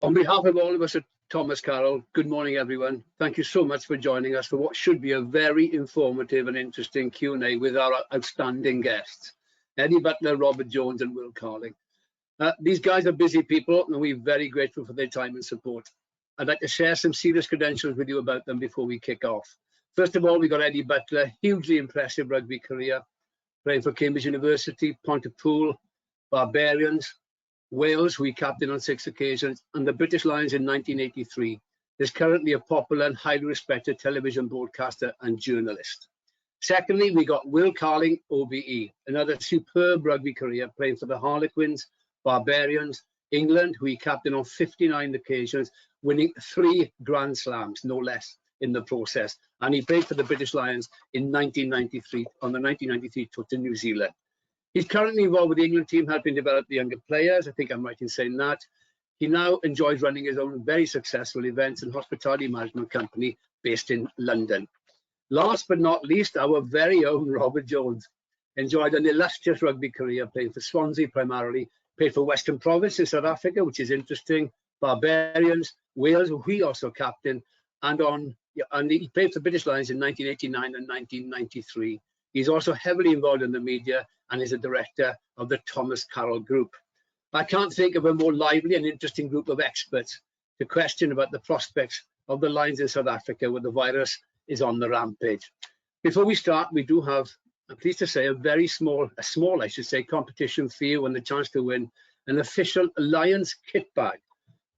On behalf of all of us at Thomas Carroll, good morning, everyone. Thank you so much for joining us for what should be a very informative and interesting Q&A with our outstanding guests, Eddie Butler, Robert Jones and Will Carling. These guys are busy people and we're very grateful for their time and support. I'd like to share some serious credentials with you about them before we kick off. First of all, we got Eddie Butler, hugely impressive rugby career, playing for Cambridge University, Pontypool, Barbarians, Wales, who he captained on 6 occasions, and the British Lions in 1983. Is currently a popular and highly respected television broadcaster and journalist. Secondly, we got Will Carling, OBE, another superb rugby career, playing for the Harlequins, Barbarians, England, who he captained on 59 occasions, winning 3 Grand Slams, no less, in the process. And he played for the British Lions in 1993, on the 1993 tour to New Zealand. He's currently involved with the England team, helping develop the younger players. I think I'm right in saying that. He now enjoys running his own very successful events and hospitality management company based in London. Last but not least, our very own Robert Jones enjoyed an illustrious rugby career, playing for Swansea primarily, played for Western Province in South Africa, which is interesting, Barbarians, Wales, who he also captained, and he played for British Lions in 1989 and 1993. He's also heavily involved in the media and is a director of the Thomas Carroll Group. I can't think of a more lively and interesting group of experts to question about the prospects of the Lions in South Africa where the virus is on the rampage. Before we start, we do have, I'm pleased to say, a small competition for you and the chance to win an official Lions kit bag.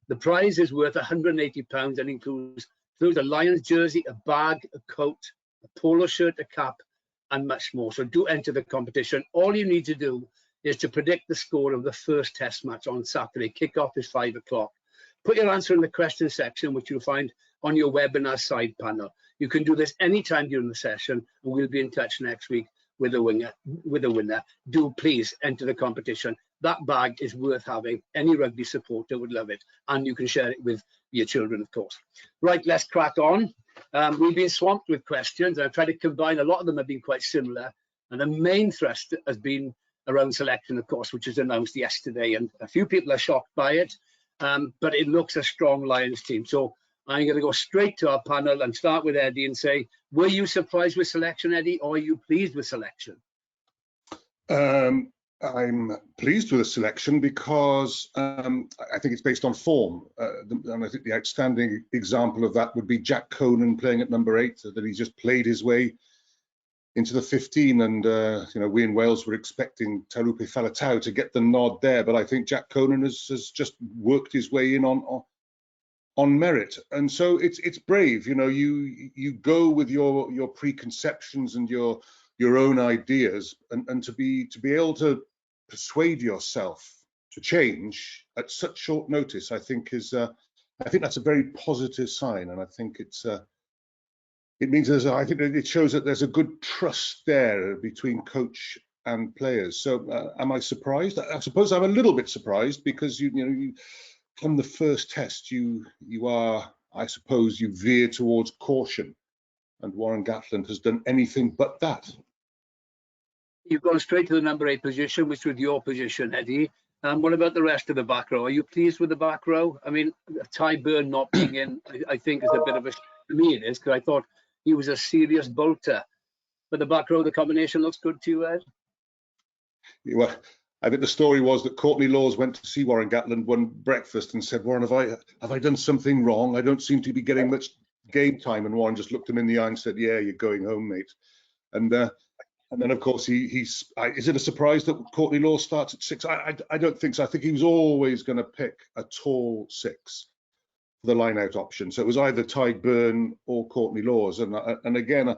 The prize is worth £180 and includes a Lions jersey, a bag, a coat, a polo shirt, a cap, and much more. So do enter the competition. All you need to do is to predict the score of the first test match on Saturday. Kick-off is 5 o'clock. Put your answer in the question section, which you'll find on your webinar side panel. You can do this anytime during the session, and we'll be in touch next week with a winner. Do please enter the competition. That bag is worth having. Any rugby supporter would love it, and you can share it with your children, of course. Right, let's crack on. We've been swamped with questions. I've tried to combine, a lot of them have been quite similar, and the main thrust has been around selection, of course, which was announced yesterday, and a few people are shocked by it, but it looks a strong Lions team. So I'm going to go straight to our panel and start with Eddie and say, were you surprised with selection, Eddie, or are you pleased with selection? I'm pleased with the selection because I think it's based on form. And I think the outstanding example of that would be Jack Conan playing at number 8, that he's just played his way into the 15. And, we in Wales were expecting Taulupe Faletau to get the nod there. But I think Jack Conan has just worked his way in on merit. And so it's brave. You go with your preconceptions and your own ideas, and to be able to persuade yourself to change at such short notice, I think that's a very positive sign, and I think it means I think it shows that there's a good trust there between coach and players. So am I surprised? I suppose I'm a little bit surprised because you come the first test, you veer towards caution, and Warren Gatland has done anything but that. You've gone straight to the number 8 position, which was your position, Eddie. What about the rest of the back row? Are you pleased with the back row? I mean, Ty Burn not being in, I think is a bit of a, to me it is, because I thought he was a serious bolter. But the back row, the combination looks good to you, Ed? Well, I think the story was that Courtney Laws went to see Warren Gatland one breakfast and said, Warren, have I done something wrong? I don't seem to be getting much game time. And Warren just looked him in the eye and said, yeah, you're going home, mate. And then, of course, is it a surprise that Courtney Laws starts at 6? I don't think so. I think he was always going to pick a tall 6 for the line-out option. So it was either Ty Burn or Courtney Laws. And again,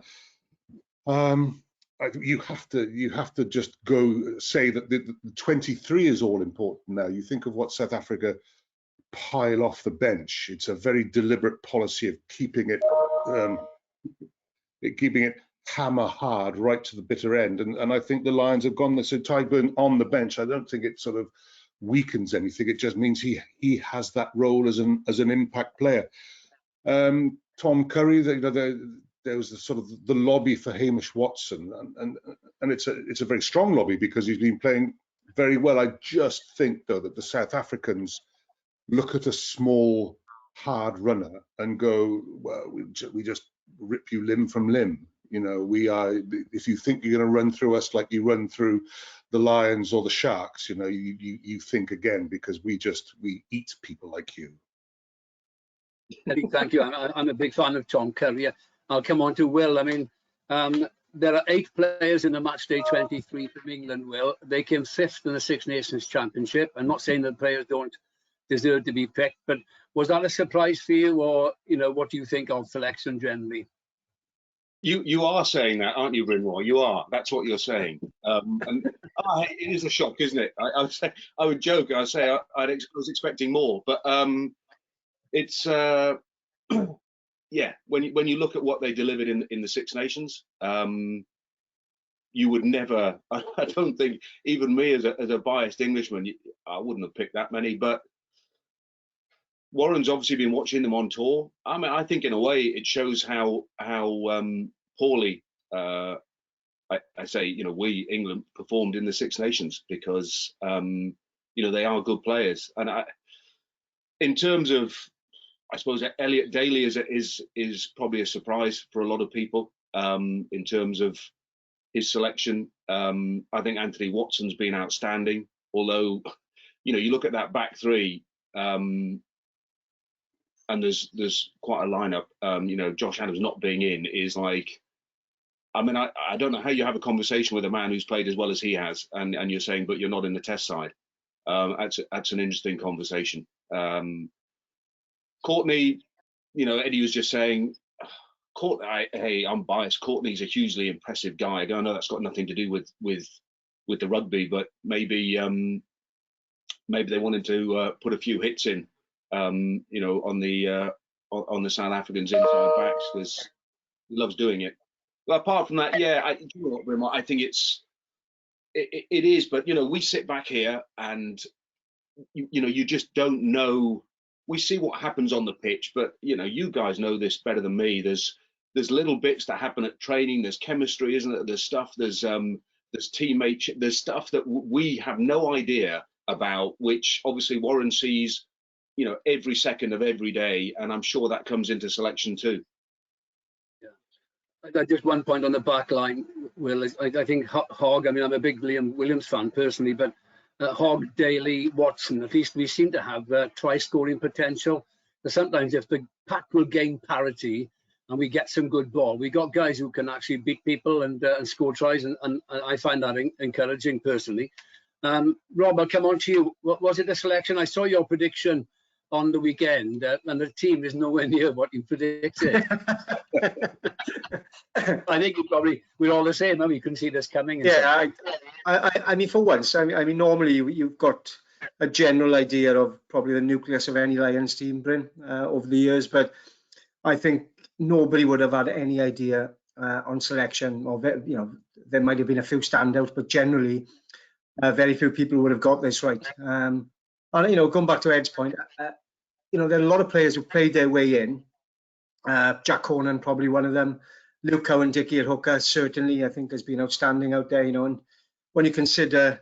you have to just go say that the 23 is all important now. You think of what South Africa pile off the bench. It's a very deliberate policy of keeping it hammer hard right to the bitter end, and I think the Lions have gone there. So Ty Burn on the bench, I don't think it sort of weakens anything. It just means he has that role as an impact player. Tom Curry, there was the lobby for Hamish Watson, and it's a very strong lobby because he's been playing very well. I just think though that the South Africans look at a small, hard runner and go, well, we just rip you limb from limb. You know, if you think you're going to run through us like you run through the lions or the sharks, you know, you think again, because we eat people like you. Thank you. I'm a big fan of Tom Curry. I'll come on to Will. I mean, there are 8 players in the match day 23 from England, Will. They came 5th in the Six Nations Championship. I'm not saying that players don't deserve to be picked, but was that a surprise for you, or, you know, what do you think of selection generally? You are saying that, aren't you, Brynmor? You are. That's what you're saying. And it is a shock, isn't it? I would joke. I'd say I was expecting more, but it's yeah. When you look at what they delivered in the Six Nations, you would never. I don't think even me as a biased Englishman, I wouldn't have picked that many. But Warren's obviously been watching them on tour. I mean, I think in a way it shows how poorly I say, you know, we England performed in the Six Nations, because you know, they are good players. And in terms of, I suppose Elliot Daly is probably a surprise for a lot of people in terms of his selection. I think Anthony Watson's been outstanding, although, you know, you look at that back three, and there's quite a lineup. You know, Josh Adams not being in is like, I mean, I don't know how you have a conversation with a man who's played as well as he has, and you're saying, but you're not in the Test side. That's an interesting conversation. Courtney, you know, Eddie was just saying, hey, I'm biased. Courtney's a hugely impressive guy. I know that's got nothing to do with the rugby, but maybe they wanted to put a few hits in, you know, on the South Africans inside backs, because he loves doing it. But apart from that, yeah, I think it is. But, you know, we sit back here and you know, you just don't know. We see what happens on the pitch, but, you know, you guys know this better than me. There's little bits that happen at training. There's chemistry, isn't it? There's stuff. There's teammates. There's stuff that we have no idea about, which obviously Warren sees, you know, every second of every day, and I'm sure that comes into selection too. Yeah, just one point on the back line, Will. I think Hogg. I mean, I'm a big Liam Williams fan personally, but Hogg, Daly, Watson, at least we seem to have try-scoring potential. But sometimes if the pack will gain parity and we get some good ball, we got guys who can actually beat people and score tries, and I find that encouraging personally. Rob, I'll come on to you. What was it, the selection? I saw your prediction on the weekend, and the team is nowhere near what you predicted. I think we're all the same. We couldn't see this coming. Yeah, I mean, for once, I mean, normally you've got a general idea of probably the nucleus of any Lions team, Bryn, over the years, but I think nobody would have had any idea on selection. Or, you know, there might have been a few standouts, but generally, very few people would have got this right. And, you know, going back to Ed's point, you know, there are a lot of players who played their way in. Jack Conan, probably one of them. Luke Cowan, Dickie at hooker, certainly, I think, has been outstanding out there, you know. And when you consider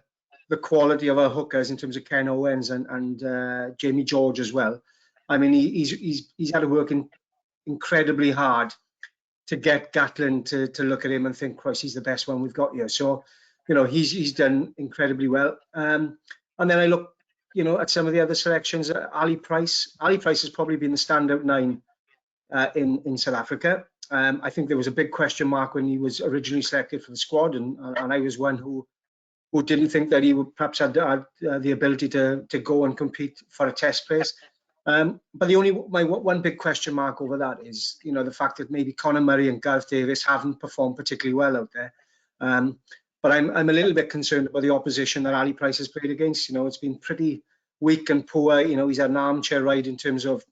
the quality of our hookers in terms of Ken Owens and Jamie George as well, I mean, he's had to work incredibly hard to get Gatlin to look at him and think, Christ, he's the best one we've got here. So, you know, he's done incredibly well. And then I look, you know, at some of the other selections. Ali Price has probably been the standout 9 in South Africa. I think there was a big question mark when he was originally selected for the squad, and I was one who didn't think that he would perhaps had the ability to go and compete for a Test place. But my one big question mark over that is, you know, the fact that maybe Conor Murray and Gareth Davis haven't performed particularly well out there. But I'm a little bit concerned about the opposition that Ali Price has played against. You know, it's been pretty weak and poor. You know, he's had an armchair ride in terms of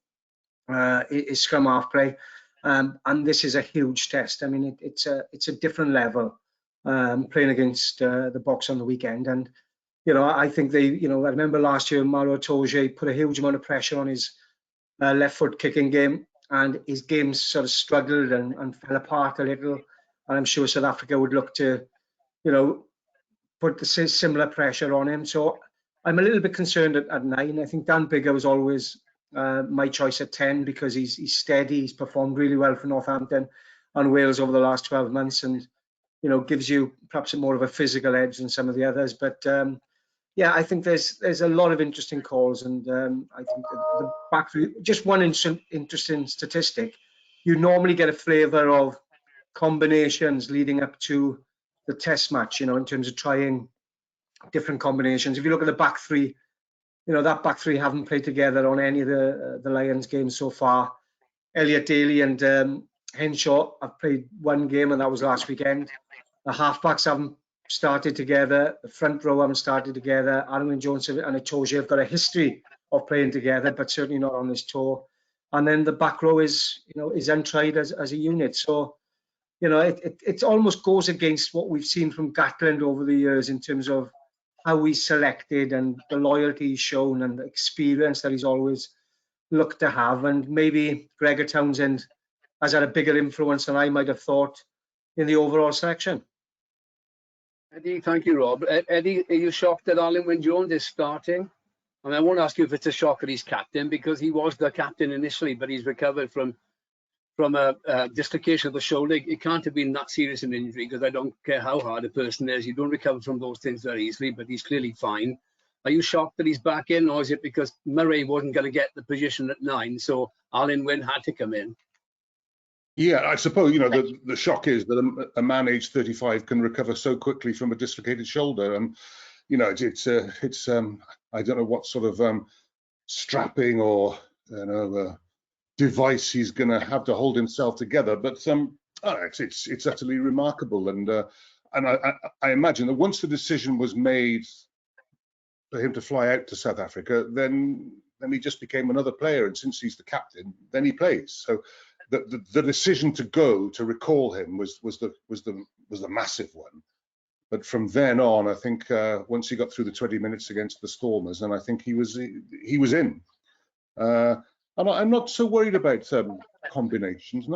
his scrum half play. And this is a huge test. I mean, it's a different level playing against the Boks on the weekend. And, you know, I think I remember last year, Maro Itoje put a huge amount of pressure on his left foot kicking game, and his game sort of struggled and fell apart a little. And I'm sure South Africa would look to, you know, put the similar pressure on him. So I'm a little bit concerned at 9. I think Dan Biggar was always my choice at 10 because he's steady. He's performed really well for Northampton and Wales over the last 12 months, and gives you perhaps more of a physical edge than some of the others. But yeah, I think there's a lot of interesting calls, and I think the back three. Just one interesting statistic: you normally get a flavour of combinations leading up to the Test match. In terms of trying different combinations. If you look at the back three, that back three haven't played together on any of the Lions games so far. Elliot Daly and Henshaw have played one game, and that was last weekend. The halfbacks haven't started together. The front row haven't started together. Aaron Jones and Itoje have got a history of playing together, but certainly not on this tour. And then the back row is untried as a unit. So, it almost goes against what we've seen from Gatland over the years in terms of how he's selected and the loyalty he's shown and the experience that he's always looked to have. And maybe Gregor Townsend has had a bigger influence than I might have thought in the overall selection. Eddie, thank you, Rob. Eddie, are you shocked that Alun Wyn Jones is starting? I mean, I won't ask you if it's a shock that he's captain, because he was the captain initially, but he's recovered from a dislocation of the shoulder. It can't have been that serious an injury, because I don't care how hard a person is, you don't recover from those things very easily, but he's clearly fine. Are you shocked that he's back in, or is it because Murray wasn't going to get the position at 9, so Alun Wyn had to come in? Yeah, I suppose, the shock is that a man aged 35 can recover so quickly from a dislocated shoulder. And, it's I don't know what sort of strapping or, device he's going to have to hold himself together. But it's utterly remarkable. And I imagine that once the decision was made for him to fly out to South Africa, then he just became another player. And since he's the captain, then he plays. So the decision to go to recall him was the massive one. But from then on, I think once he got through the 20 minutes against the Stormers, and I think he was in. And I'm not so worried about combinations.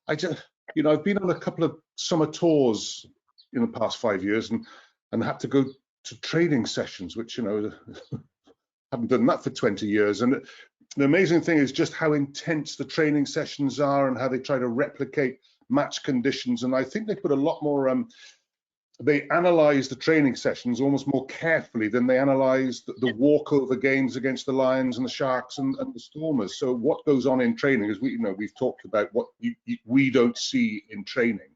I've been on a couple of summer tours in the past 5 years and had to go to training sessions, which haven't done that for 20 years. And the amazing thing is just how intense the training sessions are and how they try to replicate match conditions. And I think they put a lot more, they analyze the training sessions almost more carefully than they analyze the walkover games against the Lions and the Sharks and the Stormers. So what goes on in training is, we've talked about what we don't see in training.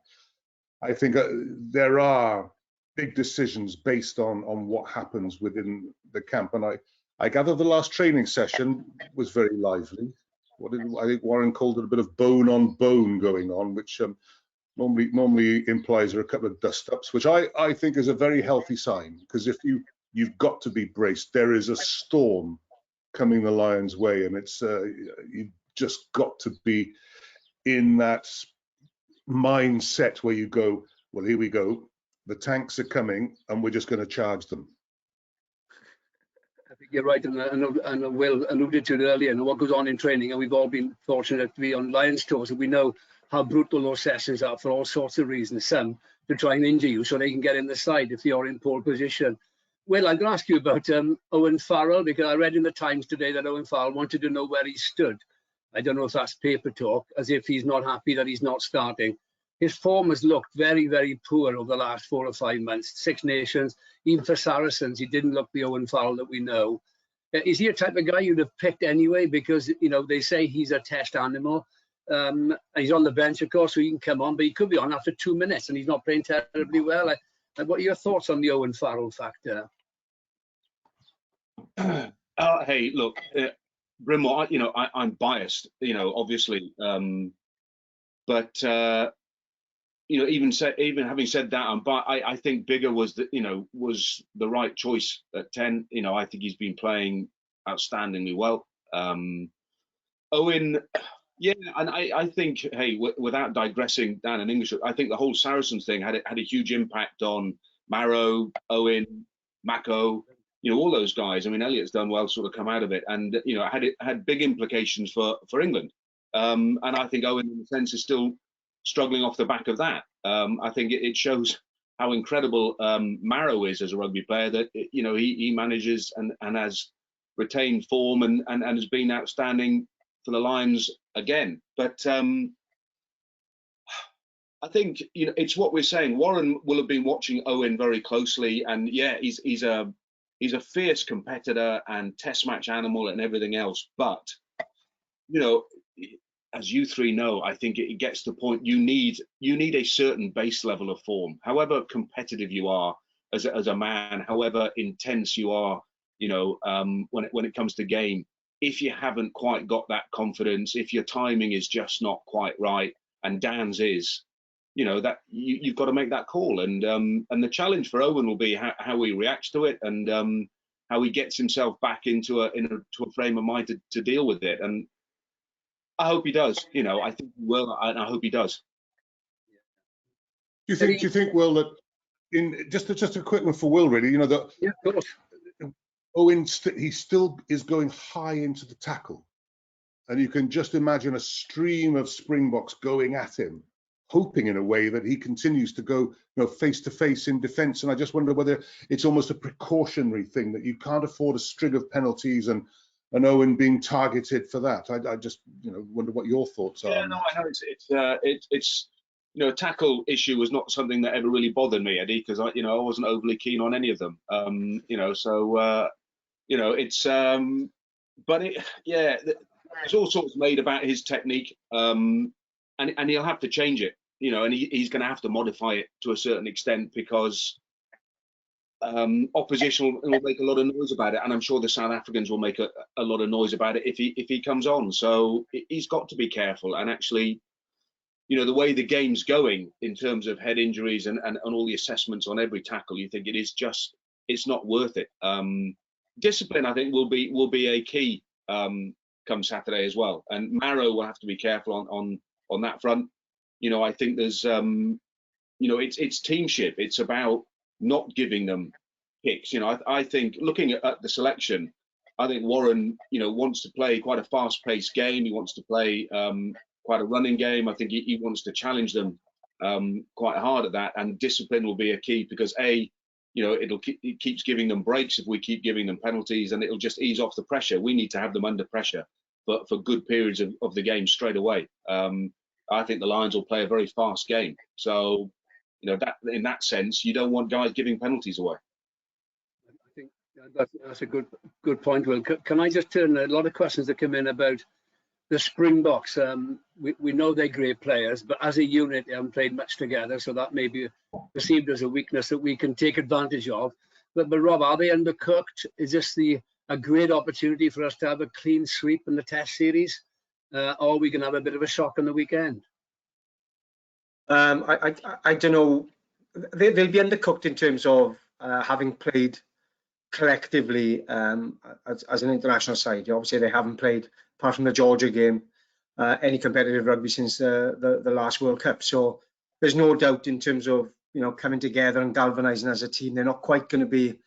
I think there are big decisions based on what happens within the camp. And I gather the last training session was very lively. I think Warren called it a bit of bone on bone going on, which normally implies there are a couple of dust-ups, which I think is a very healthy sign, because if you've got to be braced. There is a storm coming the Lions' way, and it's you've just got to be in that mindset where you go, well, here we go, the tanks are coming, and we're just going to charge them. I think you're right, and Will alluded to it earlier, and what goes on in training, and we've all been fortunate to be on Lions tours, and we know how brutal those sessions are for all sorts of reasons. Some to try and injure you so they can get in the side if you're in pole position. Will, I'm going to ask you about Owen Farrell, because I read in the Times today that Owen Farrell wanted to know where he stood. I don't know if that's paper talk, as if he's not happy that he's not starting. His form has looked very, very poor over the last 4 or 5 months. Six Nations, even for Saracens, he didn't look the Owen Farrell that we know. Is he a type of guy you'd have picked anyway? Because, they say he's a test animal. He's on the bench, of course, so he can come on, but he could be on after 2 minutes and he's not playing terribly well. What are your thoughts on the Owen Farrell factor? Hey, look, Brynmor, I'm biased, obviously, but even having said that, I think Biggar was the right choice at 10. I think he's been playing outstandingly well. Owen. Yeah, and I think, hey, without digressing down in English, I think the whole Saracens thing had a huge impact on Marrow, Owen, Mako, all those guys. I mean, Elliot's done well, sort of come out of it, and it had big implications for England. And I think Owen, in a sense, is still struggling off the back of that. I think it shows how incredible Marrow is as a rugby player, that he manages and has retained form and has been outstanding for the Lions again. But I think it's what we're saying. Warren will have been watching Owen very closely, and yeah, he's a fierce competitor and test match animal and everything else. But as you three know, I think it gets to the point you need a certain base level of form. However competitive you are as a man, however intense you are, when it comes to game, if you haven't quite got that confidence, if your timing is just not quite right, and Dan's is, that you've got to make that call. And the challenge for Owen will be how he reacts to it, and how he gets himself back into a frame of mind to deal with it. And I hope he does. I think he will, and I hope he does. Do you think, Will, that in just a quick one for Will, really, that yeah, of course. Owen, he still is going high into the tackle, and you can just imagine a stream of Springboks going at him, hoping in a way that he continues to go face to face in defence. And I just wonder whether it's almost a precautionary thing, that you can't afford a string of penalties and Owen being targeted for that. I just wonder what your thoughts are. Yeah, no, I know it's a tackle issue was not something that ever really bothered me, Eddie, because I wasn't overly keen on any of them. But there's all sorts made about his technique, and he'll have to change it, and he's going to have to modify it to a certain extent, because opposition will make a lot of noise about it, and I'm sure the South Africans will make a lot of noise about it if he comes on. So he's got to be careful. And actually, the way the game's going in terms of head injuries and all the assessments on every tackle, you think it's not worth it. Discipline, I think, will be a key come Saturday as well, and Marrow will have to be careful on that front. I think there's it's teamship. It's about not giving them kicks. I think looking at the selection, I think Warren, wants to play quite a fast-paced game. He wants to play quite a running game. I think he wants to challenge them quite hard at that, and discipline will be a key, because it keeps giving them breaks if we keep giving them penalties, and it'll just ease off the pressure. We need to have them under pressure for good periods of the game straight away. I think the Lions will play a very fast game. So, that in that sense, you don't want guys giving penalties away. I think that's a good point, Will. Can I just turn a lot of questions that come in about the Springboks? We know they're great players, but as a unit, they haven't played much together, so that may be perceived as a weakness that we can take advantage of. But Rob, are they undercooked? Is this a great opportunity for us to have a clean sweep in the Test series, or we can have a bit of a shock on the weekend? I don't know. They'll be undercooked in terms of having played collectively as an international side. Obviously, they haven't played, apart from the Georgia game, any competitive rugby since the last World Cup. So there's no doubt in terms of coming together and galvanising as a team. They're not quite going to be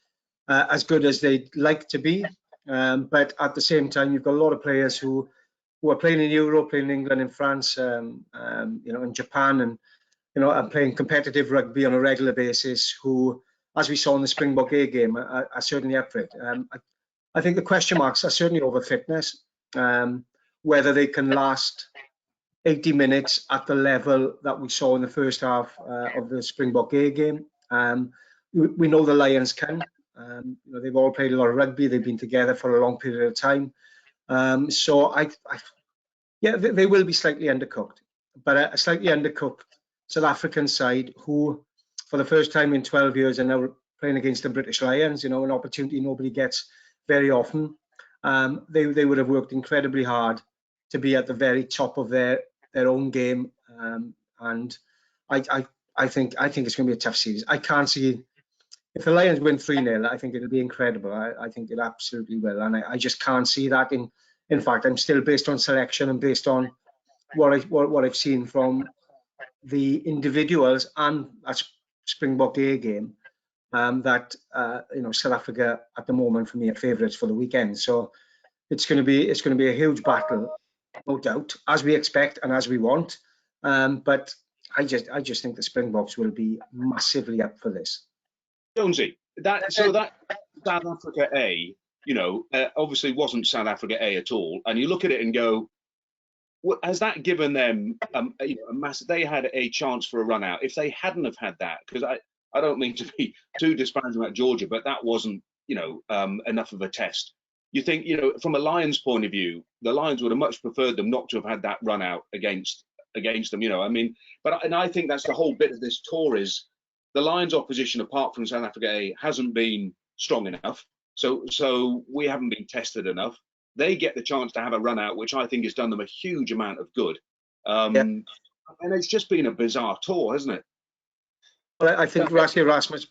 as good as they'd like to be, but at the same time, you've got a lot of players who are playing in Europe, playing in England, in France, in Japan, and and playing competitive rugby on a regular basis, who, as we saw in the Springbok A game, are certainly up for it. I think the question marks are certainly over fitness, whether they can last 80 minutes at the level that we saw in the first half of the Springbok A game. We know the Lions can. They've all played a lot of rugby. They've been together for a long period of time. So they will be slightly undercooked, but a slightly undercooked South African side who, for the first time in 12 years, are now playing against the British Lions, an opportunity nobody gets very often. They would have worked incredibly hard to be at the very top of their own game. And I think it's going to be a tough series. I can't see, if the Lions win 3-0, I think it'll be incredible. I think it absolutely will. And I just can't see that. In fact, I'm still, based on selection and based on what I've seen from the individuals and that Springbok A game, that South Africa at the moment for me are favourites for the weekend. So it's going to be a huge battle, no doubt, as we expect and as we want. But I just think the Springboks will be massively up for this. Jonesy, that South Africa A, obviously wasn't South Africa A at all, and you look at it and go, has that given them a massive? They had a chance for a run out. If they hadn't have had that, because I don't mean to be too disparaging about Georgia, but that wasn't enough of a test. You think from a Lions point of view, the Lions would have much preferred them not to have had that run out against them. And I think that's the whole bit of this tour is the Lions' opposition, apart from South Africa A, hasn't been strong enough. So we haven't been tested enough. They get the chance to have a run out, which I think has done them a huge amount of good. And it's just been a bizarre tour, hasn't it? Well, I think Rassie Erasmus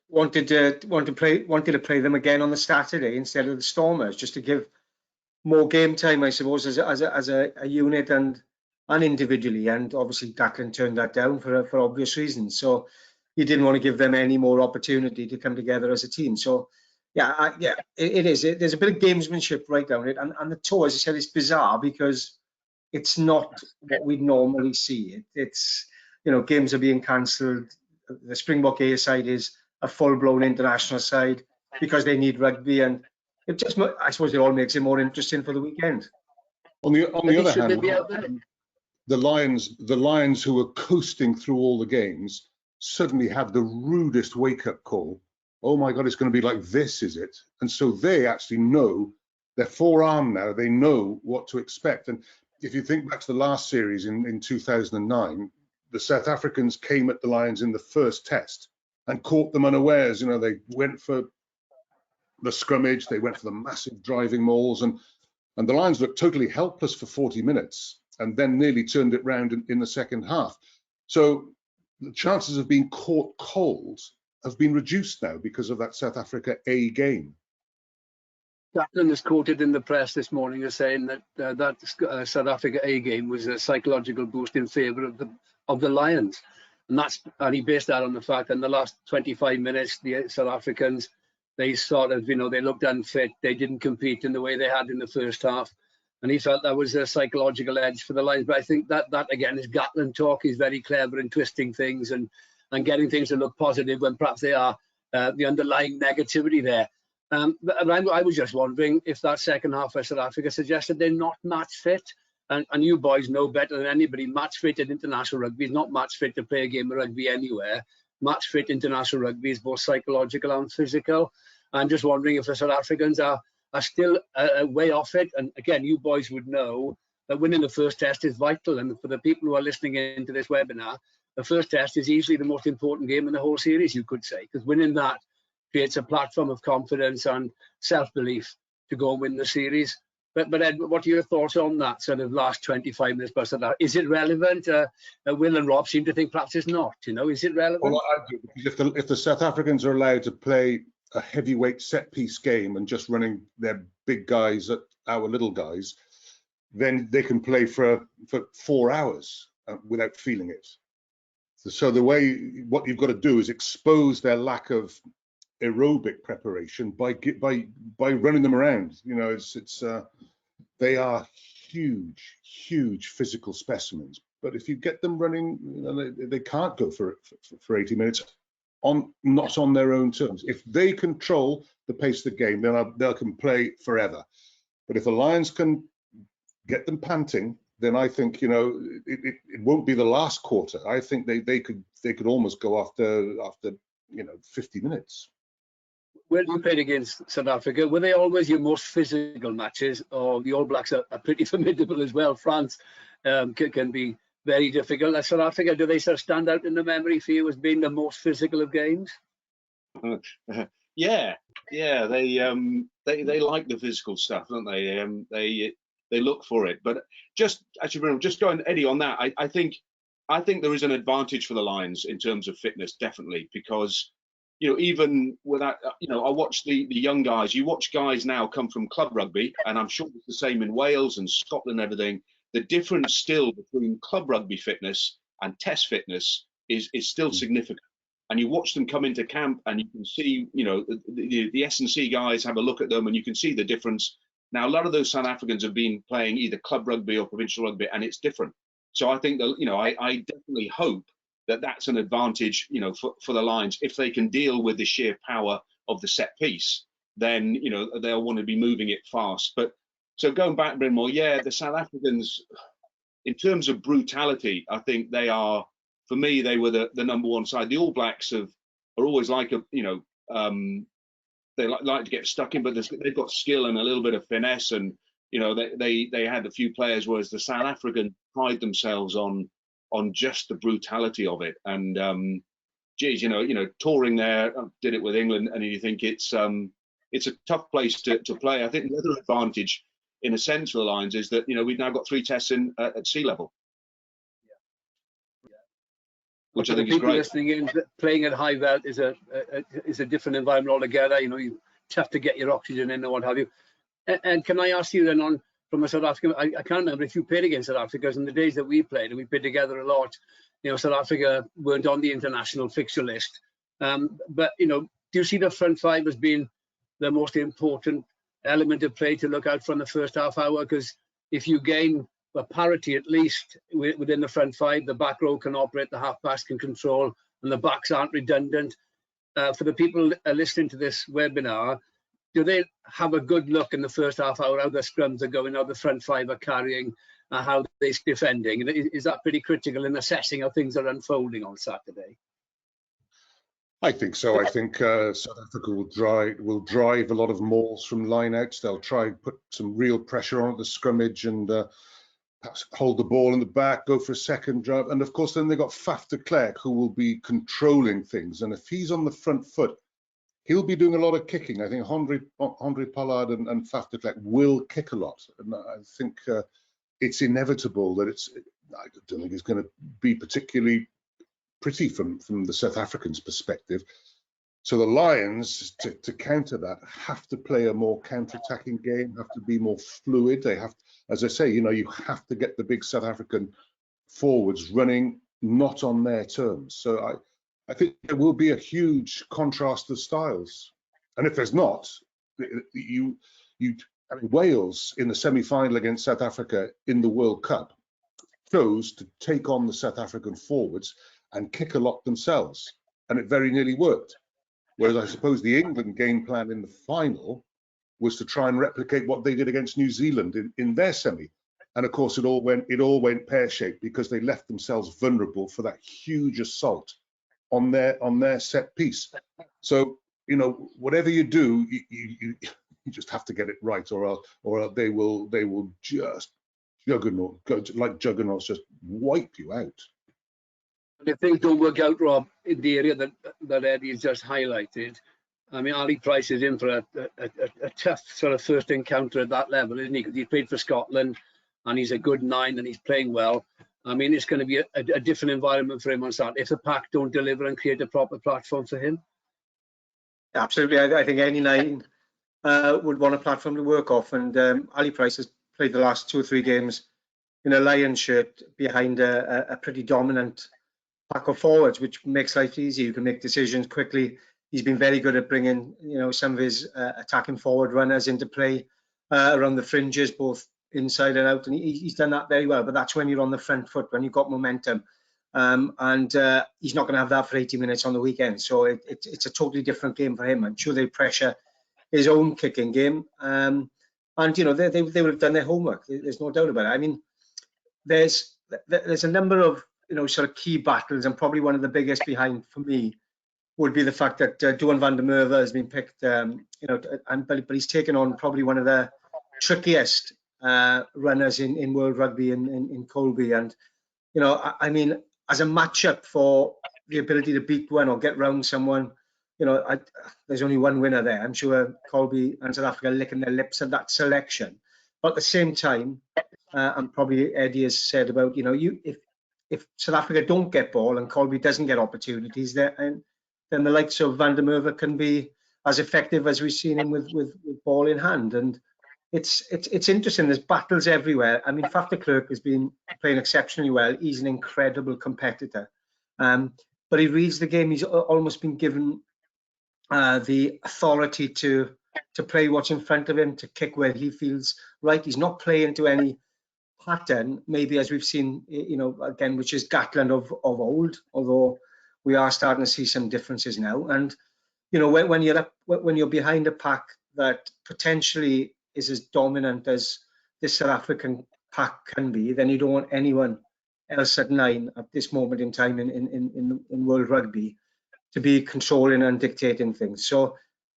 wanted to play them again on the Saturday instead of the Stormers, just to give more game time, I suppose, as a unit and individually. And obviously, Declan turned that down for obvious reasons. So he didn't want to give them any more opportunity to come together as a team. So. It is. There's a bit of gamesmanship right down it, and the tour, as I said, is bizarre because it's not what we'd normally see. It's games are being cancelled. The Springbok A side is a full-blown international side because they need rugby, and it just, I suppose, it all makes it more interesting for the weekend. On the other hand, the Lions who were coasting through all the games suddenly have the rudest wake-up call. Oh my God, it's going to be like this, is it? And so they actually know, they're forearmed now, they know what to expect. And if you think back to the last series in 2009, the South Africans came at the Lions in the first test and caught them unawares. They went for the scrummage, they went for the massive driving mauls, and the Lions looked totally helpless for 40 minutes and then nearly turned it round in the second half. So the chances of being caught cold have been reduced now because of that South Africa A game. Declan is quoted in the press this morning as saying that South Africa A game was a psychological boost in favour of the Lions, and he based that on the fact that in the last 25 minutes the South Africans, they sort of they looked unfit, they didn't compete in the way they had in the first half, and he felt that was a psychological edge for the Lions. But I think that again is Gatland talk. He's very clever in twisting things and getting things to look positive when perhaps they are the underlying negativity there. But I was just wondering if that second half for South Africa suggested they're not match fit. And you boys know better than anybody, match fit in international rugby is not match fit to play a game of rugby anywhere. Match fit international rugby is both psychological and physical. I'm just wondering if the South Africans are still way off it. And again, you boys would know that winning the first test is vital. And for the people who are listening into this webinar, the first test is easily the most important game in the whole series, you could say, because winning that creates a platform of confidence and self-belief to go and win the series. But Ed, what are your thoughts on that sort of last 25 minutes? Is it relevant? Will and Rob seem to think perhaps it's not. Is it relevant? Well, I do, because if the South Africans are allowed to play a heavyweight set-piece game and just running their big guys at our little guys, then they can play for 4 hours without feeling it. So what you've got to do is expose their lack of aerobic preparation by running them around. They are huge physical specimens. But if you get them running, they can't go for 80 minutes not on their own terms. If they control the pace of the game, then they can play forever. But if the Lions can get them panting, then I think it won't be the last quarter. I think they could almost go after 50 minutes. When you played against South Africa, were they always your most physical matches, or the All Blacks are pretty formidable as well? France can be very difficult. South Africa, do they sort of stand out in the memory for you as being the most physical of games? Yeah, they like the physical stuff, don't they? They look for it. But just going, Eddie, on that, I think there is an advantage for the Lions in terms of fitness, definitely, because even without, I watch the young guys. You watch guys now come from club rugby, and I'm sure it's the same in Wales and Scotland and everything. The difference still between club rugby fitness and test fitness is still significant. And you watch them come into camp, and you can see, the S&C guys have a look at them, and you can see the difference. Now, a lot of those South Africans have been playing either club rugby or provincial rugby, and it's different. So I think that, you know, I definitely hope that that's an advantage, you know, for the Lions. If they can deal with the sheer power of the set piece, then, you know, they'll want to be moving it fast. But so going back, Brynmor, yeah, the South Africans, in terms of brutality, I think they are, for me, they were the number one side. The All Blacks are always like a, you know, they like to get stuck in, but they've got skill and a little bit of finesse, and you know they had a few players, whereas the South African pride themselves on just the brutality of it. And geez, you know, touring there, I did it with England, and you think it's a tough place to play. I think the other advantage, in a sense, for the Lions is that, you know, we've now got 3 tests in at sea level, which I think is great. Listening in, playing at high veld is a different environment altogether. You know, you have to get your oxygen in and what have you. And can I ask you then, on from a South African, I can't remember if you played against South Africa, because in the days that we played, and we played together a lot, you know, South Africa weren't on the international fixture list. But, you know, do you see the front five as being the most important element of play to look out for in the first half hour? Because if you gain a parity at least within the front five, the back row can operate, the half backs can control, and the backs aren't redundant. For the people listening to this webinar, do they have a good look in the first half hour how the scrums are going, how the front five are carrying, how they're defending? Is that pretty critical in assessing how things are unfolding on Saturday? I think so. I think South Africa will drive a lot of mauls from lineouts. They'll try and put some real pressure on at the scrummage and perhaps hold the ball in the back, go for a second drive. And of course, then they've got Faf de Klerk, who will be controlling things. And if he's on the front foot, he'll be doing a lot of kicking. I think Andre Pollard and Faf de Klerk will kick a lot. And I think it's inevitable that I don't think it's going to be particularly pretty from the South Africans' perspective. So the Lions, to counter that, have to play a more counter-attacking game, have to be more fluid. They have, as I say, you know, you have to get the big South African forwards running not on their terms. So I think there will be a huge contrast of styles. And if there's not, I mean, Wales in the semi-final against South Africa in the World Cup chose to take on the South African forwards and kick a lot themselves, and it very nearly worked. Whereas I suppose the England game plan in the final was to try and replicate what they did against New Zealand in their semi, and of course it all went pear-shaped because they left themselves vulnerable for that huge assault on their set piece. So, you know, whatever you do, you just have to get it right, or they will just juggernauts just wipe you out. If things don't work out, Rob, in the area that Eddie's just highlighted, I mean, Ali Price is in for a tough sort of first encounter at that level, isn't he? Because he played for Scotland, and he's a good 9, and he's playing well. I mean, it's going to be a different environment for him on Saturday if the pack don't deliver and create a proper platform for him. Absolutely, I think any 9 would want a platform to work off, and Ali Price has played the last 2 or 3 games in a Lions shirt behind a pretty dominant pack of forwards, which makes life easy. You can make decisions quickly. He's been very good at bringing, you know, some of his attacking forward runners into play around the fringes, both inside and out, and he's done that very well. But that's when you're on the front foot, when you've got momentum, and he's not going to have that for 80 minutes on the weekend. So it's a totally different game for him. I'm sure they pressure his own kicking game, and you know they would have done their homework. There's no doubt about it. I mean, there's a number of, you know, sort of key battles, and probably one of the biggest behind for me would be the fact that Duan van der Merwe has been picked, you know, but he's taken on probably one of the trickiest runners in World Rugby in Colby. And, you know, I mean, as a matchup for the ability to beat one or get round someone, you know, there's only one winner there. I'm sure Colby and South Africa are licking their lips at that selection. But at the same time, and probably Eddie has said about, you know, if South Africa don't get ball and Colby doesn't get opportunities there, and then the likes of van der Merwe can be as effective as we've seen him with ball in hand. And it's interesting. There's battles everywhere. I mean, Faf de Klerk has been playing exceptionally well. He's an incredible competitor, but he reads the game. He's almost been given the authority to play what's in front of him, to kick where he feels right. He's not playing to any pattern, maybe as we've seen, again, which is Gatland of old, although we are starting to see some differences now. And, when you're behind a pack that potentially is as dominant as this South African pack can be, then you don't want anyone else at 9 at this moment in time in World Rugby to be controlling and dictating things. So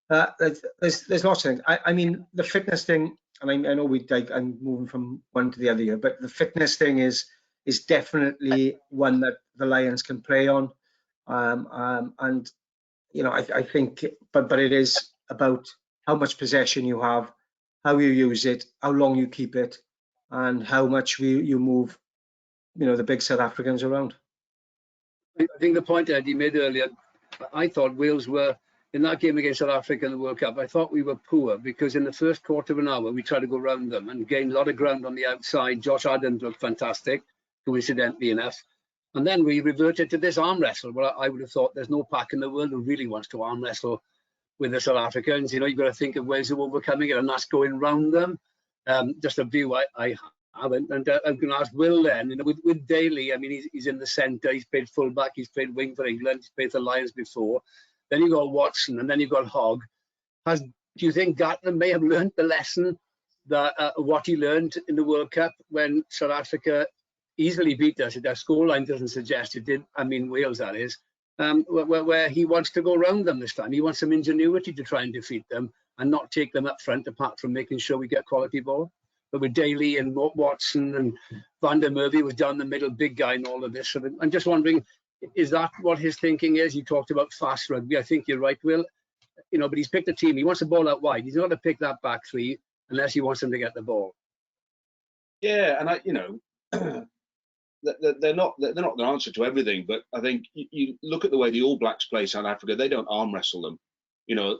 there's lots of things. I mean, the fitness thing, and I know I'm moving from one to the other here, but the fitness thing is definitely one that the Lions can play on. And I think, but it is about how much possession you have, how you use it, how long you keep it, and how much you move, the big South Africans around. I think the point Eddie made earlier, I thought Wales were, in that game against South Africa in the World Cup, I thought we were poor because in the first quarter of an hour, we tried to go round them and gained a lot of ground on the outside. Josh Adams looked fantastic, coincidentally enough. And then we reverted to this arm wrestle. Well, I would have thought there's no pack in the world who really wants to arm wrestle with the South Africans. You've got to think of ways of overcoming it, and that's going round them. Just a view I haven't. And I'm going to ask Will then, with Daly, I mean, he's in the centre, he's played fullback, he's played wing for England, he's played for Lions before. Then you've got Watson, and then you've got Hogg. Do you think Gatland may have learned the lesson that what he learned in the World Cup when South Africa easily beat us? Their scoreline doesn't suggest it did. I mean, Wales, that is. Where he wants to go round them this time. He wants some ingenuity to try and defeat them and not take them up front, apart from making sure we get quality ball. But with Daly and Watson and Van der Merwe was down the middle, big guy and all of this. So I'm just wondering, is that what his thinking is? He talked about fast rugby. I think you're right, Will. But he's picked a team. He wants the ball out wide. He's not going to pick that back three unless he wants them to get the ball. Yeah, and they're not the answer to everything, but I think you look at the way the All Blacks play South Africa. They don't arm wrestle them.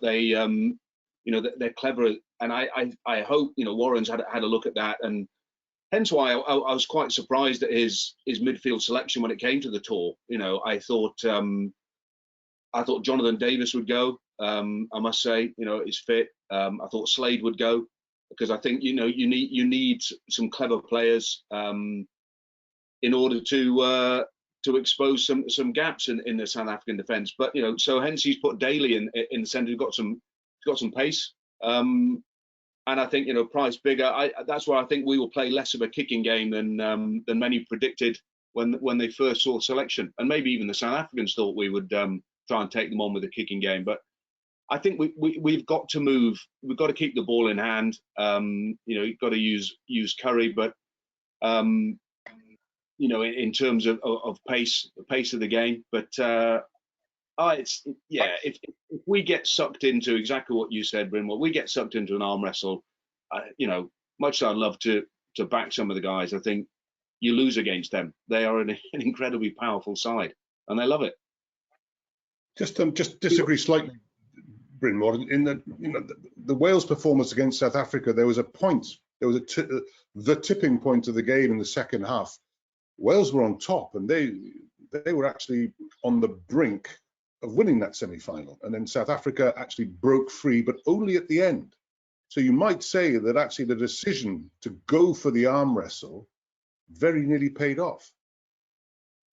They're clever, and I hope Warren's had a look at that, and hence why I was quite surprised at his midfield selection when it came to the tour. I thought Jonathan Davis would go. I must say, is fit. I thought Slade would go because I think you need some clever players in order to expose some gaps in the South African defence. But so hence he's put Daly in the centre. He's got some pace. And I think Price bigger. That's why I think we will play less of a kicking game than many predicted when they first saw selection, and maybe even the South Africans thought we would try and take them on with the kicking game. But I think we've got to move. We've got to keep the ball in hand. You've got to use Curry, but in terms of pace, the pace of the game. But if we get sucked into exactly what you said, Brynmor, we get sucked into an arm wrestle. Much as I'd love to back some of the guys, I think you lose against them. They are an incredibly powerful side, and they love it. Just disagree slightly, Brynmor. In the Wales performance against South Africa, there was a point. There was the tipping point of the game in the second half. Wales were on top, and they were actually on the brink of winning that semi-final, and then South Africa actually broke free, but only at the end. So you might say that actually the decision to go for the arm wrestle very nearly paid off.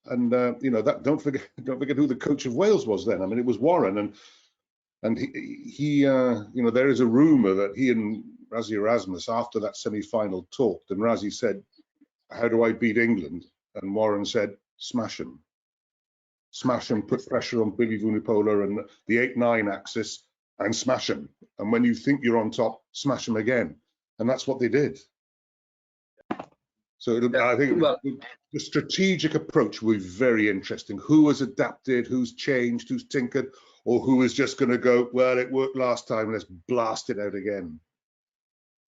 And that don't forget who the coach of Wales was then. I mean, it was Warren, and he there is a rumor that he and Rassie Erasmus after that semi-final talked, and Rassie said, "How do I beat England?" And Warren said, "Smash them. Smash them, put pressure on Billy Vunipola and the 8-9 axis and smash them. And when you think you're on top, smash them again." And that's what they did. So I think the strategic approach will be very interesting. Who has adapted, who's changed, who's tinkered, or who is just going to go, well, it worked last time, let's blast it out again.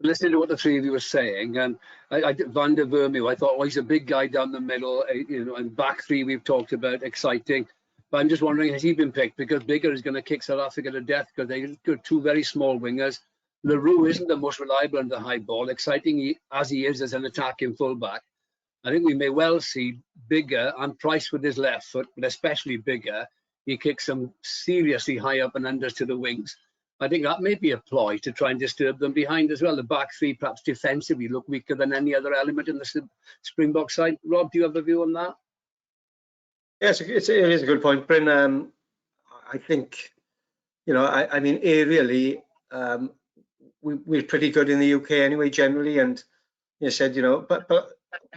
Listening to what the three of you were saying, and I did Van der Merwe, I thought, he's a big guy down the middle, and back three we've talked about, exciting. But I'm just wondering, has he been picked? Because Bigger is going to kick South Africa to death because they've got two very small wingers. Leroux isn't the most reliable on the high ball, exciting as he is as an attacking fullback. I think we may well see Bigger and Price with his left foot, but especially Bigger. He kicks some seriously high up and unders to the wings. I think that may be a ploy to try and disturb them behind as well. The back three perhaps defensively look weaker than any other element in the Springbok side. Rob, do you have a view on that? Yes, it is a good point, Bryn. I think, you know, I mean, aerially, we're pretty good in the UK anyway, generally. And you said, you know, but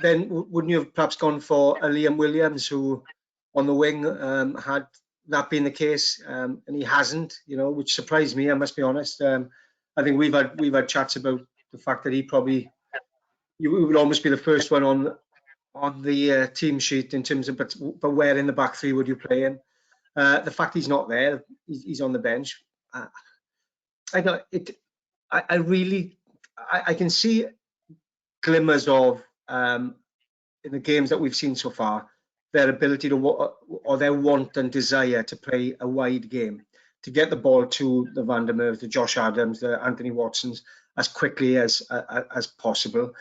then wouldn't you have perhaps gone for a Liam Williams, who on the wing, had that been the case, and he hasn't, you know, which surprised me, I must be honest. I think we've had chats about the fact that he would almost be the first one on the team sheet in terms of, but where in the back three would you play him? The fact he's not there, he's on the bench. I know it. I really can see glimmers of, in the games that we've seen so far, their ability to, or their want and desire to play a wide game, to get the ball to the Van der Merwes, the Josh Adams, the Anthony Watsons as quickly as possible.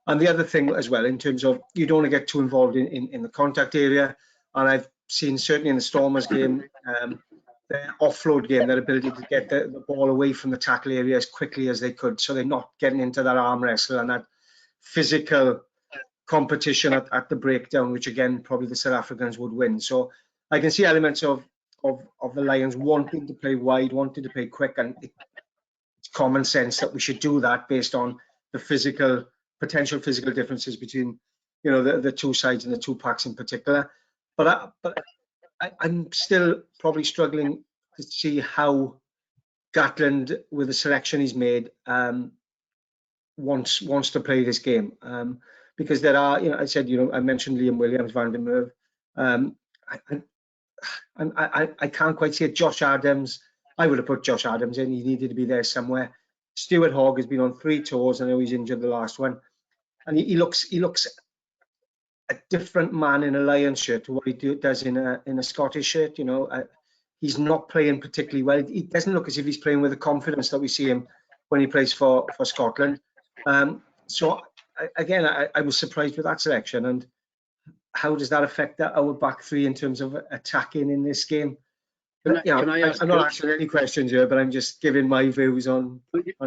And the other thing as well, in terms of, you don't want to get too involved in the contact area. And I've seen, certainly in the Stormers game, their offload game, their ability to get the ball away from the tackle area as quickly as they could, so they're not getting into that arm wrestle and that physical competition at the breakdown, which again probably the South Africans would win. So I can see elements of the Lions wanting to play wide, wanting to play quick, and it's common sense that we should do that based on the potential physical differences between, you know, the two sides and the two packs in particular. But I'm still probably struggling to see how Gatland, with the selection he's made, wants to play this game, because there are, you know, I said, you know, I mentioned Liam Williams, Van der Merwe. I can't quite see it. Josh Adams, I would have put Josh Adams in. He needed to be there somewhere. Stuart Hogg has been on 3 tours. I know he's injured the last one, and he looks a different man in a Lions shirt to what he does in a Scottish shirt. You know, he's not playing particularly well. He doesn't look as if he's playing with the confidence that we see him when he plays for Scotland. So again, I was surprised with that selection. And how does that affect our back three in terms of attacking in this game? I'm not asking any questions here, but I'm just giving my views on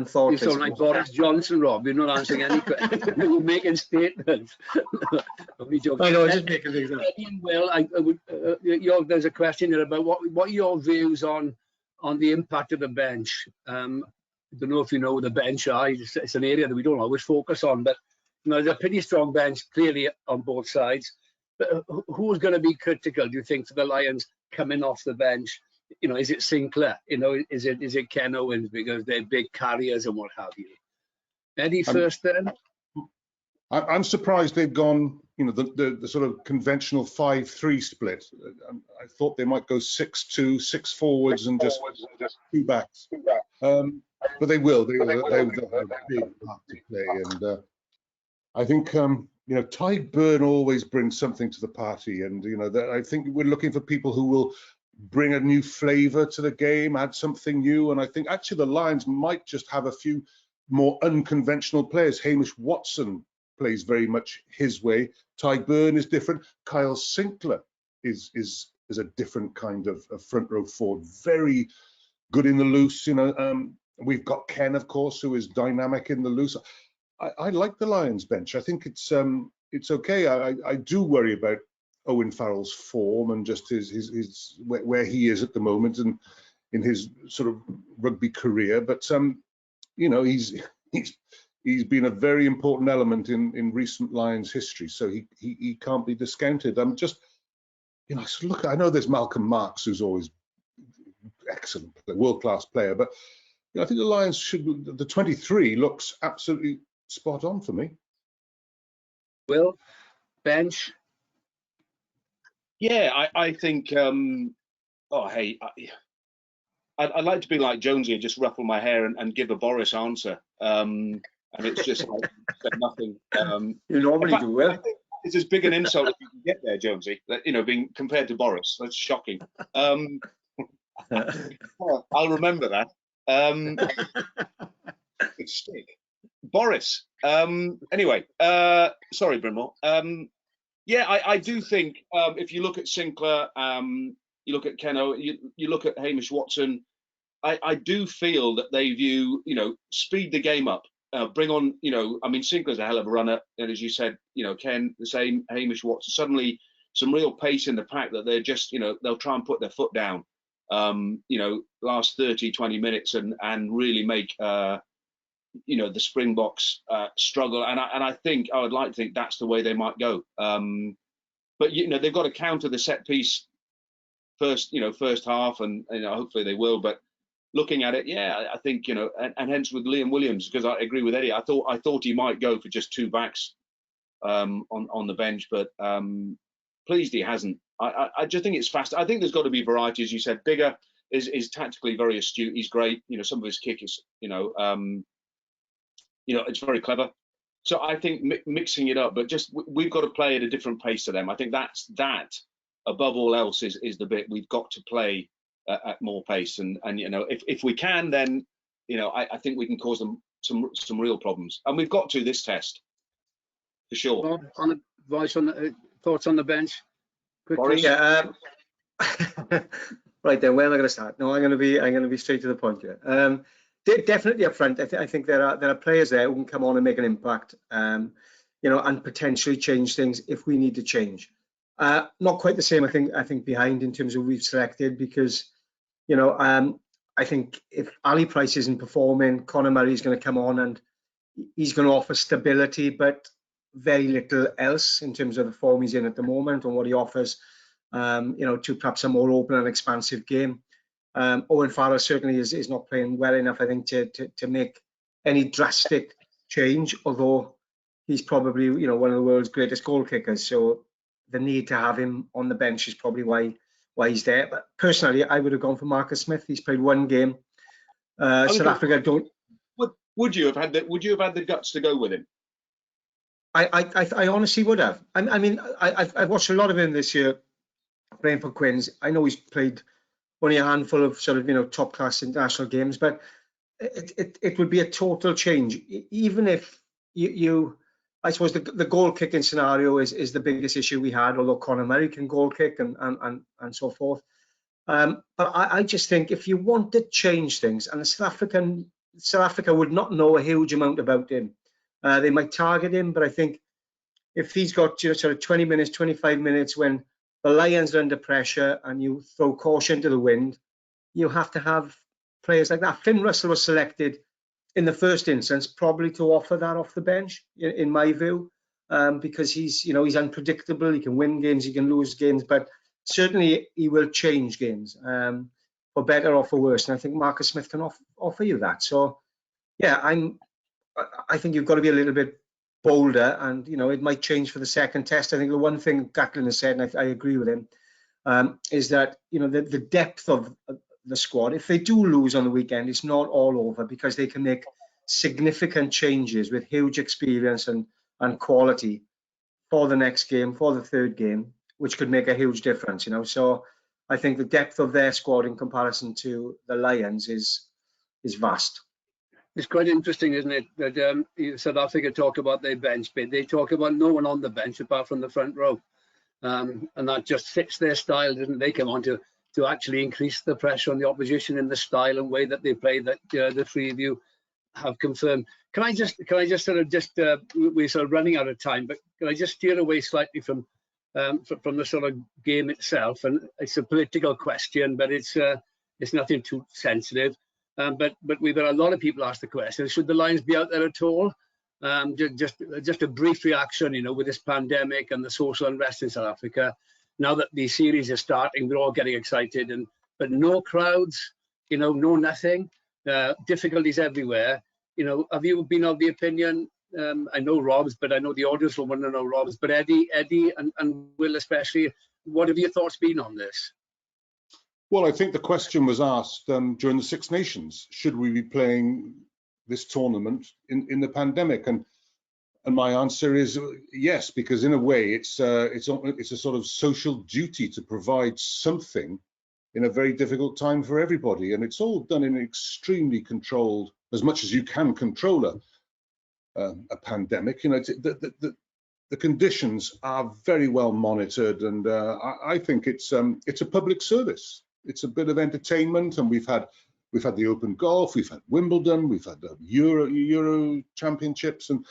thoughts. You sound like Boris Johnson, Rob. You're not answering any questions. You're making statements. I know, just making things up. Will, there's a question here about what are your views on the impact of the bench. I don't know if you know the bench. It's an area that we don't always focus on, but you know, there's a pretty strong bench clearly on both sides. But who's going to be critical, do you think, for the Lions coming off the bench? You know, is it Sinclair? You know, is it Ken Owens, because they're big carriers and what have you? Eddie first then. I'm surprised they've gone, you know, the sort of conventional 5-3 split. I thought they might go 6-2, 6 forwards and just 2 backs. But they will. They have a big part to play, and I think you know, Ty Byrne always brings something to the party, and you know, I think we're looking for people who will bring a new flavour to the game, add something new. And I think actually the Lions might just have a few more unconventional players. Hamish Watson plays very much his way. Ty Byrne is different. Kyle Sinclair is a different kind of front row forward, very good in the loose. You know, we've got Ken, of course, who is dynamic in the loose. I like the Lions bench. I think it's okay. I do worry about Owen Farrell's form and just his where he is at the moment and in his sort of rugby career. But you know, he's been a very important element in recent Lions history, so he can't be discounted. I'm just, you know, look, I know there's Malcolm Marks, who's always excellent, world-class player, but you know, I think the Lions should. The 23 looks absolutely spot on for me. Will, bench. Yeah, I think. Oh, hey, I'd like to be like Jonesy and just ruffle my hair and give a Boris answer. And it's just like said nothing. You normally do, Will. It's as big an insult as you can get there, Jonesy. That, you know, being compared to Boris, that's shocking. I'll remember that. It's stick. Boris. Anyway, sorry, Brynmor. Yeah, I do think if you look at Sinclair, you look at Keno, you look at Hamish Watson, I do feel that they view, speed the game up, bring on, I mean, Sinclair's a hell of a runner, and as you said, Ken, the same, Hamish Watson, suddenly some real pace in the pack that they're just, they'll try and put their foot down, last 30, 20 minutes and really make, the Springboks struggle. And I would like to think that's the way they might go. But, they've got to counter the set piece first half, and hopefully they will. But looking at it, yeah, I think, and hence with Liam Williams, because I agree with Eddie, I thought he might go for just two backs on the bench, but pleased he hasn't. I just think it's fast. I think there's got to be variety, as you said. Bigger is tactically very astute. He's great. Some of his kick is, it's very clever. So I think mixing it up, but just we've got to play at a different pace to them. I think that above all else is the bit we've got to play at more pace. And if we can, then I think we can cause them some real problems. And we've got to this test for sure. Bob, on the thoughts on the bench. Yeah. Right then, where am I going to start? No, I'm going to be straight to the point here. Definitely up front, I think there are players there who can come on and make an impact, and potentially change things if we need to change. Not quite the same, I think behind in terms of who we've selected, because I think if Ali Price isn't performing, Conor Murray's going to come on and he's going to offer stability, but very little else in terms of the form he's in at the moment and what he offers, to perhaps a more open and expansive game. Owen Farrell certainly is not playing well enough, I think, to make any drastic change, although he's probably, one of the world's greatest goal kickers. So the need to have him on the bench is probably why he's there. But personally, I would have gone for Marcus Smith. He's played one game. South Africa don't. Would you have had the guts to go with him? I honestly would have. I mean, I've watched a lot of him this year playing for Quins. I know he's played only a handful of sort of top class international games, but it would be a total change. Even if I suppose the goal kicking scenario is the biggest issue we had, although Conor Murray can goal kick and so forth. But I just think if you want to change things, and South Africa would not know a huge amount about him. They might target him, but I think if he's got sort of 20 minutes, 25 minutes when the Lions are under pressure and you throw caution to the wind, you have to have players like that. Finn Russell was selected in the first instance probably to offer that off the bench, in my view, because he's unpredictable. He can win games, he can lose games, but certainly he will change games for better or for worse. And I think Marcus Smith can offer you that. So, yeah, I think you've got to be a little bit bolder, and it might change for the second test. I think the one thing Gatland has said, and I agree with him, is that the depth of the squad, if they do lose on the weekend, it's not all over, because they can make significant changes with huge experience and quality for the next game, for the third game, which could make a huge difference. So I think the depth of their squad in comparison to the Lions is vast. It's quite interesting, isn't it, that South Africa talk about their bench, but they talk about no one on the bench apart from the front row. And that just fits their style, doesn't they? Come on to actually increase the pressure on the opposition in the style and way that they play, that the three of you have confirmed. Can I just we're sort of running out of time, but can I just steer away slightly from the sort of game itself? And it's a political question, but it's nothing too sensitive. But we've got a lot of people ask the question: should the Lions be out there at all? Just a brief reaction, with this pandemic and the social unrest in South Africa. Now that the series is starting, we're all getting excited, but no crowds, no nothing, difficulties everywhere. Have you been of the opinion? I know Rob's, but I know the audience will want to know Rob's. But Eddie, and Will especially, what have your thoughts been on this? Well, I think the question was asked during the Six Nations: should we be playing this tournament in the pandemic? And my answer is yes, because in a way it's a sort of social duty to provide something in a very difficult time for everybody, and it's all done in extremely controlled, as much as you can control a pandemic. The conditions are very well monitored, and I think it's a public service. It's a bit of entertainment, and we've had we've had the Open Golf, we've had Wimbledon, we've had the Euro Championships, and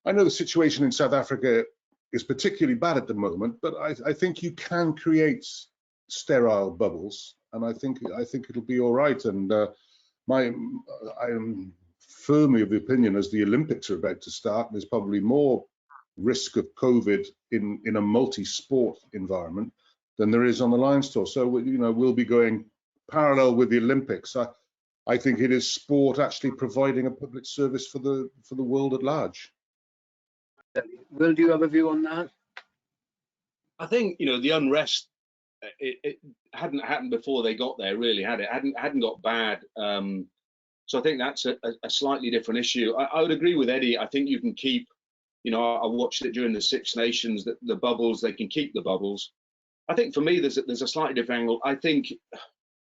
I know the situation in South Africa is particularly bad at the moment, but I think you can create sterile bubbles, and I think it'll be all right. And I'm firmly of the opinion, as the Olympics are about to start, there's probably more risk of COVID in a multi-sport environment than there is on the Lions Tour. So we'll be going parallel with the Olympics. I think it is sport actually providing a public service for the world at large. Will, do you have a view on that? I think the unrest, it hadn't happened before they got there, really, had it? Hadn't got bad. So I think that's a slightly different issue. I would agree with Eddie. I think you can keep, I watched it during the Six Nations, that the bubbles, they can keep the bubbles. I think for me, there's a slightly different angle. I think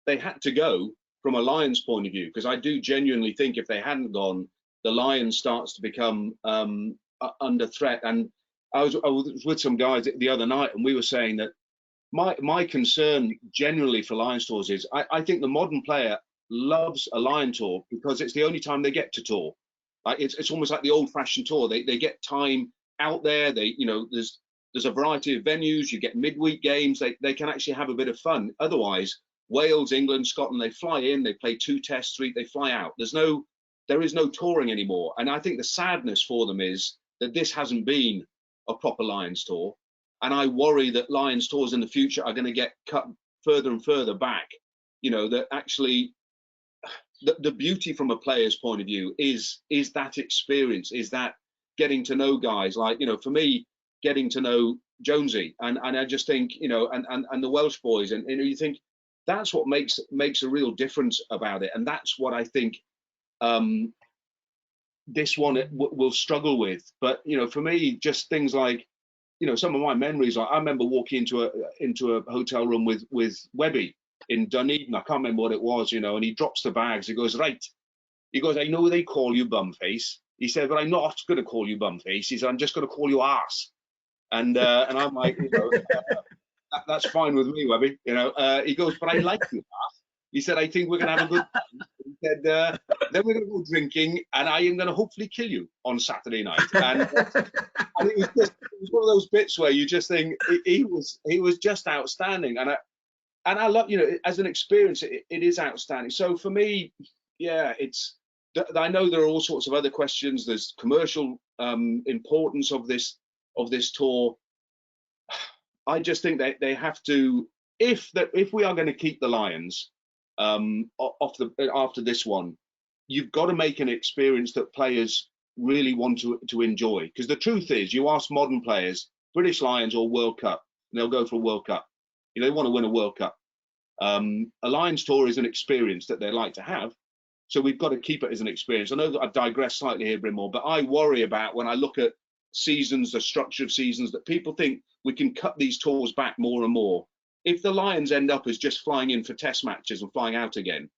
they had to go from a Lions point of view, because I do genuinely think if they hadn't gone, the Lions starts to become under threat. And I was with some guys the other night, and we were saying that my concern generally for Lions tours is I think the modern player loves a Lion tour because it's the only time they get to tour. Like it's almost like the old-fashioned tour. They get time out there. There's a variety of venues. You get midweek games. They can actually have a bit of fun. Otherwise, Wales, England, Scotland, they fly in, they play 2 tests, 3, they fly out. There is no touring anymore. And I think the sadness for them is that this hasn't been a proper Lions tour. And I worry that Lions tours in the future are going to get cut further and further back. That actually the beauty from a player's point of view is that experience, is that getting to know guys like, for me, getting to know Jonesy. And I just think, and the Welsh boys, and you think that's what makes a real difference about it. And that's what I think this one will struggle with. But for me, just things like some of my memories, like I remember walking into a hotel room with Webby in Dunedin. I can't remember what it was, and he drops the bags. He goes, right. He goes, I know they call you bumface. He said, but I'm not going to call you bumface. He said, I'm just going to call you arse. And I'm like, that's fine with me, Webby. He goes, but I like you, arse. He said, I think we're going to have a good time. He said, then we're going to go drinking, and I am going to hopefully kill you on Saturday night. And it was one of those bits where you just think he was just outstanding. And I love, as an experience, it is outstanding. So for me, yeah, I know there are all sorts of other questions. There's commercial importance of this tour. I just think they have to, if we are going to keep the Lions after this one, you've got to make an experience that players really want to enjoy. Because the truth is, you ask modern players, British Lions or World Cup, and they'll go for a World Cup. They want to win a World Cup. A Lions tour is an experience that they like to have. So we've got to keep it as an experience. I know that I've digressed slightly here, Brynmor, but I worry about when I look at seasons, the structure of seasons, that people think we can cut these tours back more and more. If the Lions end up as just flying in for test matches and flying out again,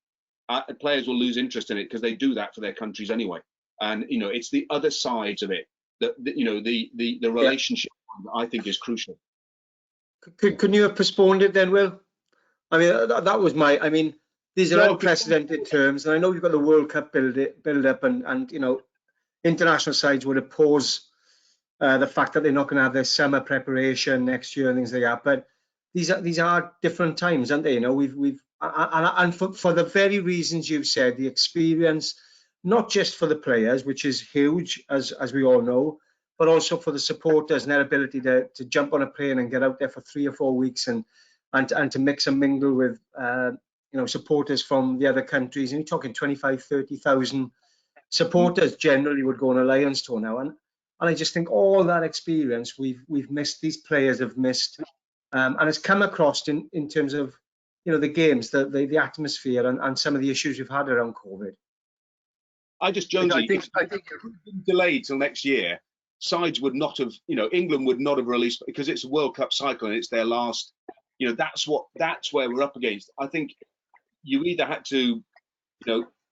players will lose interest in it because they do that for their countries anyway. And it's the other sides of it that the relationship I think is crucial. Couldn't you have postponed it then, Will? I mean, that was these are unprecedented terms, and I know you've got the World Cup build up, and international sides would oppose the fact that they're not going to have their summer preparation next year and things like that. But these are different times, aren't they? And for the very reasons you've said, the experience, not just for the players, which is huge, as we all know, but also for the supporters and their ability to jump on a plane and get out there for 3 or 4 weeks and to mix and mingle with supporters from the other countries. And you're talking 25, 30,000 supporters generally would go on a Lions tour now. And I just think all that experience we've missed, these players have missed, and it's come across in terms of the games, the atmosphere, and some of the issues we've had around COVID. I think if it had been delayed till next year, sides would not have, England would not have released, because it's a World Cup cycle and it's their last. That's where we're up against. I think you either had to,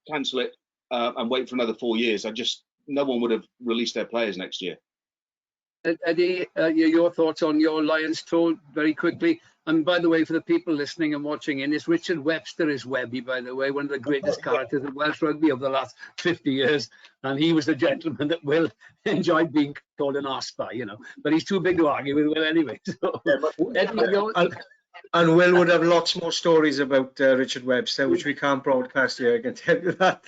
cancel it and wait for another 4 years. No one would have released their players next year. Eddie, your thoughts on your Lions tour very quickly. And by the way, for the people listening and watching in, it's Richard Webster is Webby, by the way, one of the greatest characters of Welsh rugby of the last 50 years. And he was the gentleman that Will enjoyed being called an arse by, you know. But he's too big to argue with Will anyway. So, Eddie, and Will would have lots more stories about Richard Webster, which we can't broadcast here. I can tell you that.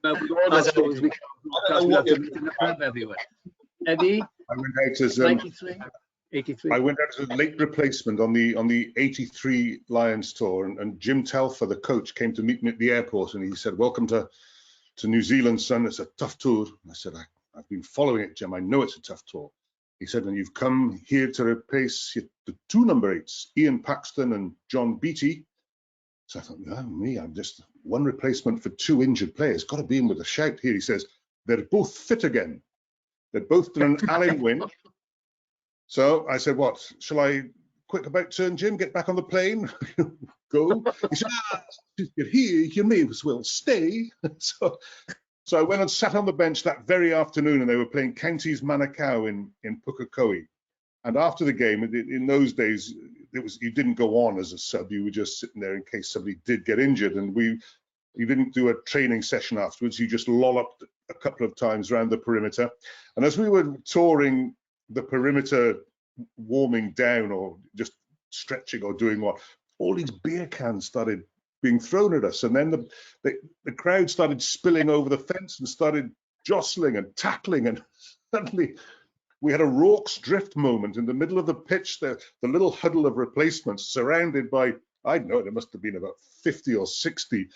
No, we all have stories we can't broadcast. We have to meet in the pub everywhere. Eddie, I went out as 93. 83. I went out as a late replacement on the 83 Lions tour, and Jim Telfer, the coach, came to meet me at the airport, and he said, "Welcome to New Zealand, son. It's a tough tour." And I said, "I've been following it, Jim. I know it's a tough tour." He said, "And you've come here to replace the two number 8s, Ian Paxton and John Beattie." So I thought, "Oh, me, I'm just one replacement for 2 injured players. Got to be in with a shout here." He says, "They're both fit again. They've both done an Allen win." So I said, "What, shall I quick about turn, Jim, get back on the plane?" Go. He said, "You're here, you may as well stay." So I went and sat on the bench that very afternoon, and they were playing Counties Manukau in Pukekohe. And after the game, in those days, you didn't go on as a sub. You were just sitting there in case somebody did get injured. And you didn't do a training session afterwards. You just lolloped a couple of times around the perimeter. And as we were touring the perimeter, warming down or just stretching or doing what, all these beer cans started being thrown at us. And then the crowd started spilling over the fence and started jostling and tackling. And suddenly we had a Rorke's drift moment in the middle of the pitch, the little huddle of replacements surrounded by, I don't know, there must have been about 50 or 60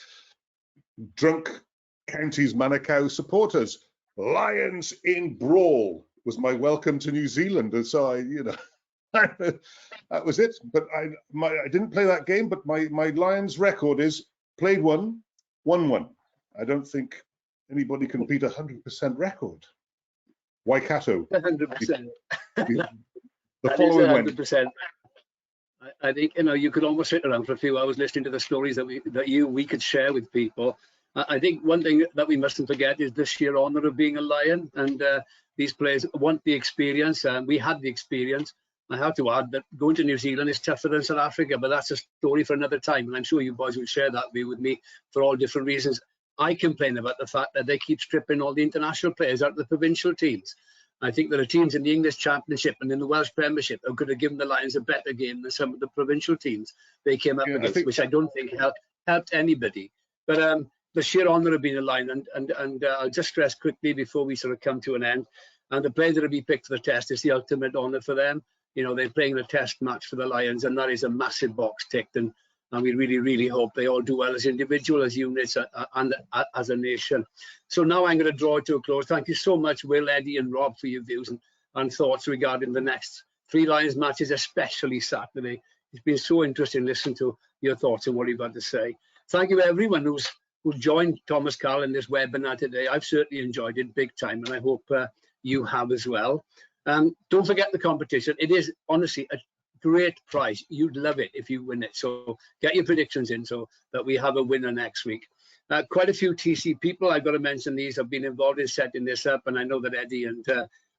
drunk Counties Manukau supporters. "Lions in brawl" was my welcome to New Zealand. And so that was it. But I didn't play that game, but my Lions record is played 1, won 1. I don't think anybody can beat 100% record. Waikato. 100%. The following 100%. I think, you could almost sit around for a few hours listening to the stories that we could share with people. I think one thing that we mustn't forget is the sheer honour of being a Lion, and these players want the experience, and we had the experience. I have to add that going to New Zealand is tougher than South Africa, but that's a story for another time, and I'm sure you boys will share that view with me for all different reasons. I complain about the fact that they keep stripping all the international players out of the provincial teams. I think there are teams in the English Championship and in the Welsh Premiership that could have given the Lions a better game than some of the provincial teams they came up against, which I don't think helped anybody. But the sheer honour of being a Lion, and I'll just stress quickly before we sort of come to an end, and the players that will be picked for the test is the ultimate honour for them. They're playing a test match for the Lions, and that is a massive box ticked, and we really, really hope they all do well as individuals, as units, and as a nation. So now I'm going to draw it to a close. Thank you so much, Will, Eddie and Rob, for your views and thoughts regarding the next 3 Lions matches, especially Saturday. It's been so interesting listening to your thoughts and what you've had to say. Thank you everyone who joined Thomas Carroll in this webinar today. I've certainly enjoyed it big time, and I hope you have as well. Don't forget the competition. It is honestly a great prize. You'd love it if you win it. So get your predictions in so that we have a winner next week. Quite a few TC people, I've got to mention these, have been involved in setting this up, and I know that Eddie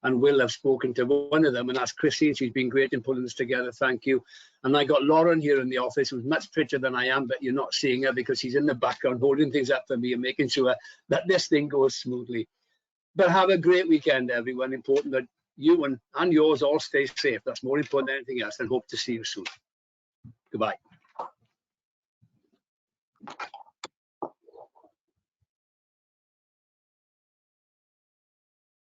and Will have spoken to one of them, and that's Chrissy, and she's been great in pulling this together. Thank you. And I got Lauren here in the office, who's much prettier than I am, but you're not seeing her because she's in the background holding things up for me and making sure that this thing goes smoothly. But have a great weekend, everyone. Important that you and yours all stay safe. That's more important than anything else, and hope to see you soon. Goodbye.